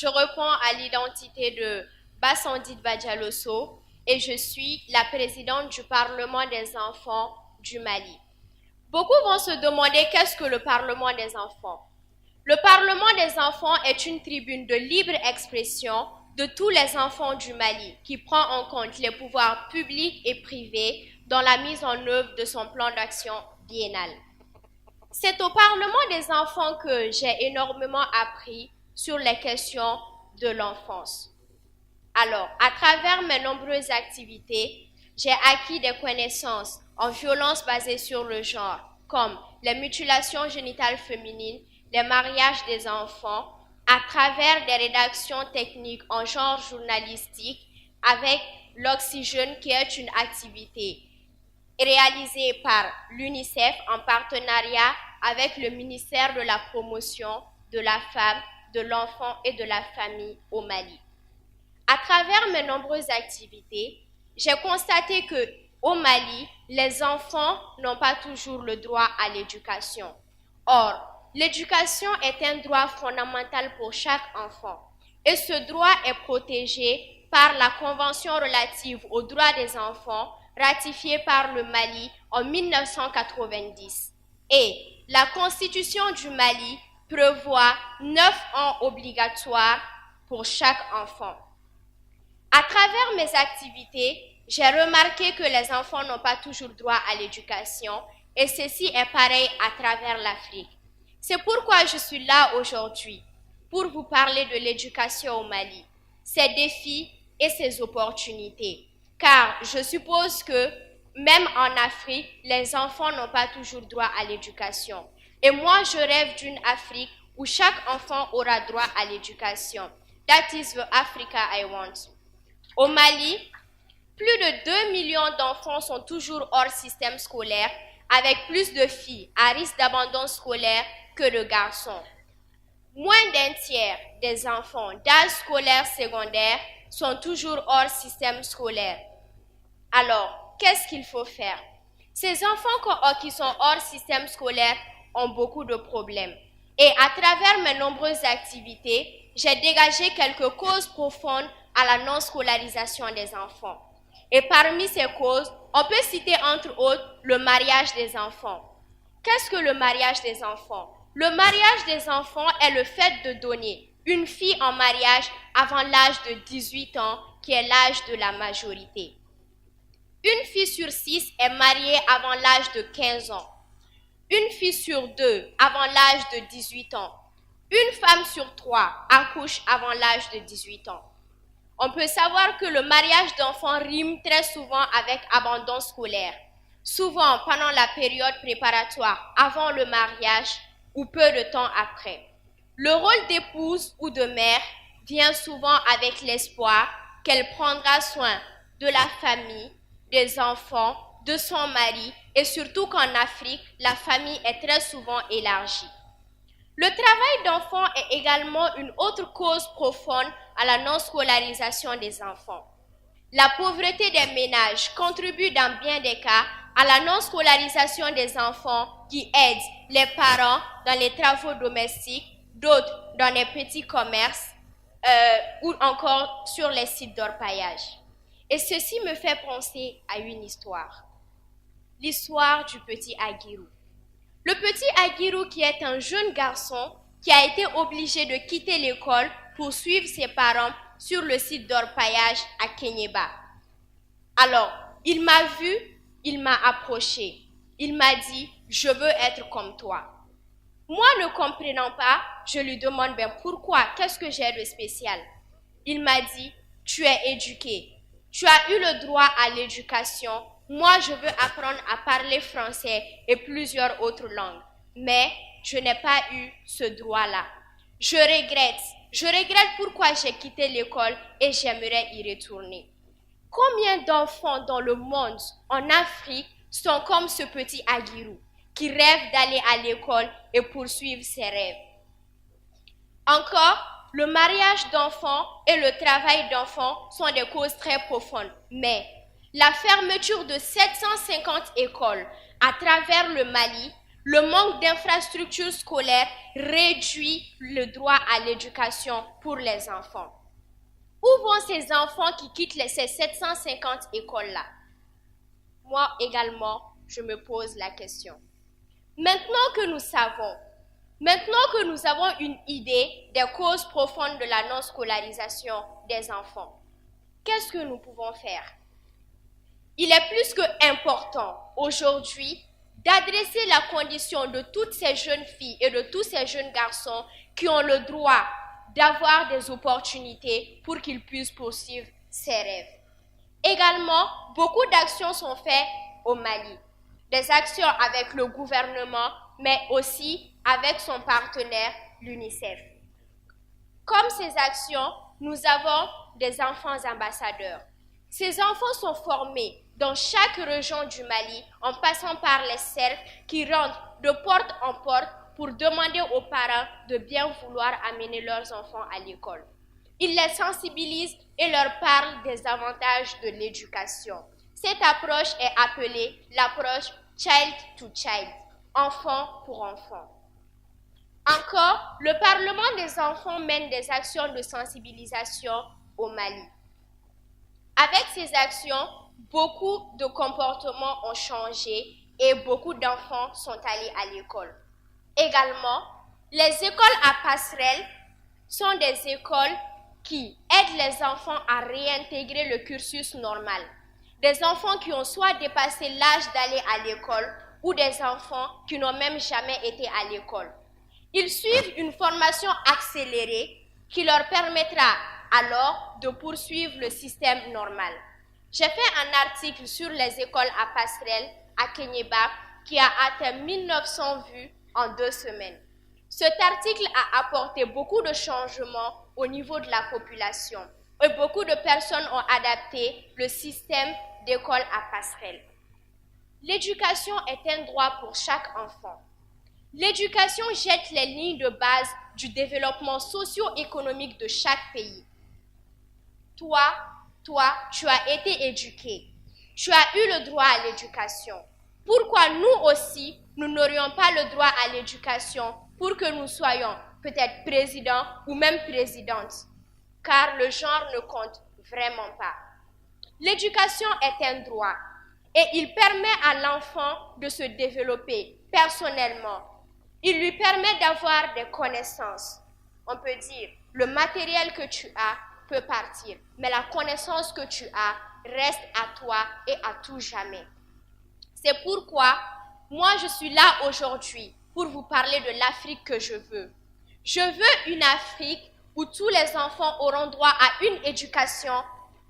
je réponds à l'identité de Bassandit Badialosso et je suis la présidente du Parlement des enfants du Mali. Beaucoup vont se demander qu'est-ce que le Parlement des enfants. Le Parlement des enfants est une tribune de libre expression de tous les enfants du Mali qui prend en compte les pouvoirs publics et privés dans la mise en œuvre de son plan d'action biennal. C'est au Parlement des enfants que j'ai énormément appris sur les questions de l'enfance. Alors, à travers mes nombreuses activités, j'ai acquis des connaissances en violences basées sur le genre, comme les mutilations génitales féminines, les mariages des enfants, à travers des rédactions techniques en genre journalistique avec l'Oxygène qui est une activité réalisée par l'UNICEF en partenariat avec le ministère de la Promotion de la femme, de l'enfant et de la famille au Mali. À travers mes nombreuses activités, j'ai constaté que au Mali, les enfants n'ont pas toujours le droit à l'éducation. Or, l'éducation est un droit fondamental pour chaque enfant et ce droit est protégé par la Convention relative aux droits des enfants ratifiée par le Mali en 1990. Et la Constitution du Mali prévoit 9 ans obligatoires pour chaque enfant. À travers mes activités, j'ai remarqué que les enfants n'ont pas toujours droit à l'éducation et ceci est pareil à travers l'Afrique. C'est pourquoi je suis là aujourd'hui pour vous parler de l'éducation au Mali, ses défis et ses opportunités. Car je suppose que même en Afrique, les enfants n'ont pas toujours droit à l'éducation. Et moi, je rêve d'une Afrique où chaque enfant aura droit à l'éducation. That is the Africa I want. Au Mali, plus de 2 millions d'enfants sont toujours hors système scolaire, avec plus de filles à risque d'abandon scolaire que de garçons. Moins d'un tiers des enfants d'âge scolaire secondaire sont toujours hors système scolaire. Alors, qu'est-ce qu'il faut faire? Ces enfants qui sont hors système scolaire ont beaucoup de problèmes. Et à travers mes nombreuses activités, j'ai dégagé quelques causes profondes à la non-scolarisation des enfants. Et parmi ces causes, on peut citer entre autres le mariage des enfants. Qu'est-ce que le mariage des enfants? Le mariage des enfants est le fait de donner une fille en mariage avant l'âge de 18 ans, qui est l'âge de la majorité. Une fille sur 6 est mariée avant l'âge de 15 ans. Une fille sur 2 avant l'âge de 18 ans. Une femme sur 3 accouche avant l'âge de 18 ans. On peut savoir que le mariage d'enfants rime très souvent avec abandon scolaire, souvent pendant la période préparatoire avant le mariage ou peu de temps après. Le rôle d'épouse ou de mère vient souvent avec l'espoir qu'elle prendra soin de la famille, des enfants, de son mari et surtout qu'en Afrique, la famille est très souvent élargie. Le travail d'enfants est également une autre cause profonde à la non-scolarisation des enfants. La pauvreté des ménages contribue dans bien des cas à la non-scolarisation des enfants qui aident les parents dans les travaux domestiques, d'autres dans les petits commerces ou encore sur les sites d'orpaillage. Et ceci me fait penser à une histoire. L'histoire du petit Aguirou. Le petit Aguirou qui est un jeune garçon qui a été obligé de quitter l'école pour suivre ses parents sur le site d'orpaillage à Kenyeba. Alors, il m'a vu, il m'a approché. Il m'a dit, je veux être comme toi. Moi, ne comprenant pas, je lui demande, pourquoi? Qu'est-ce que j'ai de spécial? Il m'a dit, tu es éduqué. Tu as eu le droit à l'éducation. Moi, je veux apprendre à parler français et plusieurs autres langues. Mais je n'ai pas eu ce droit-là. Je regrette. Je regrette pourquoi j'ai quitté l'école et j'aimerais y retourner. Combien d'enfants dans le monde, en Afrique, sont comme ce petit Aguirou, qui rêve d'aller à l'école et poursuivre ses rêves? Encore, le mariage d'enfants et le travail d'enfants sont des causes très profondes. Mais la fermeture de 750 écoles à travers le Mali Le manque d'infrastructures scolaires réduit le droit à l'éducation pour les enfants. Où vont ces enfants qui quittent ces 750 écoles-là? Moi également, je me pose la question. Maintenant que nous avons une idée des causes profondes de la non-scolarisation des enfants, qu'est-ce que nous pouvons faire? Il est plus que important aujourd'hui d'adresser la condition de toutes ces jeunes filles et de tous ces jeunes garçons qui ont le droit d'avoir des opportunités pour qu'ils puissent poursuivre ces rêves. Également, beaucoup d'actions sont faites au Mali. Des actions avec le gouvernement, mais aussi avec son partenaire, l'UNICEF. Comme ces actions, nous avons des enfants ambassadeurs. Ces enfants sont formés dans chaque région du Mali en passant par les cercles qui rentrent de porte en porte pour demander aux parents de bien vouloir amener leurs enfants à l'école. Ils les sensibilisent et leur parlent des avantages de l'éducation. Cette approche est appelée l'approche child to child, enfant pour enfant. Encore, le Parlement des enfants mène des actions de sensibilisation au Mali. Avec ces actions, beaucoup de comportements ont changé et beaucoup d'enfants sont allés à l'école. Également, les écoles à passerelle sont des écoles qui aident les enfants à réintégrer le cursus normal. Des enfants qui ont soit dépassé l'âge d'aller à l'école ou des enfants qui n'ont même jamais été à l'école. Ils suivent une formation accélérée qui leur permettra alors de poursuivre le système normal. J'ai fait un article sur les écoles à passerelle à Kenyeba qui a atteint 1900 vues en 2 semaines. Cet article a apporté beaucoup de changements au niveau de la population et beaucoup de personnes ont adapté le système d'école à passerelle. L'éducation est un droit pour chaque enfant. L'éducation jette les lignes de base du développement socio-économique de chaque pays. Toi, tu as été éduqué. Tu as eu le droit à l'éducation. Pourquoi nous aussi, nous n'aurions pas le droit à l'éducation pour que nous soyons peut-être présidents ou même présidentes? Car le genre ne compte vraiment pas. L'éducation est un droit et il permet à l'enfant de se développer personnellement. Il lui permet d'avoir des connaissances. On peut dire, le matériel que tu as peut partir, mais la connaissance que tu as reste à toi et à tout jamais. C'est pourquoi moi je suis là aujourd'hui pour vous parler de l'Afrique que je veux. Je veux une Afrique où tous les enfants auront droit à une éducation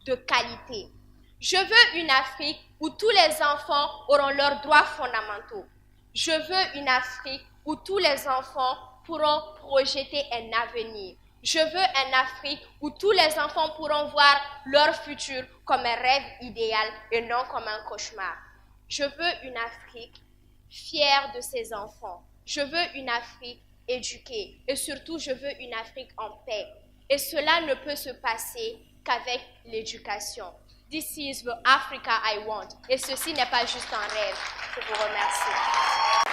de qualité. Je veux une Afrique où tous les enfants auront leurs droits fondamentaux. Je veux une Afrique où tous les enfants pourront projeter un avenir. Je veux une Afrique où tous les enfants pourront voir leur futur comme un rêve idéal et non comme un cauchemar. Je veux une Afrique fière de ses enfants. Je veux une Afrique éduquée et surtout je veux une Afrique en paix. Et cela ne peut se passer qu'avec l'éducation. This is the Africa I want. Et ceci n'est pas juste un rêve. Je vous remercie.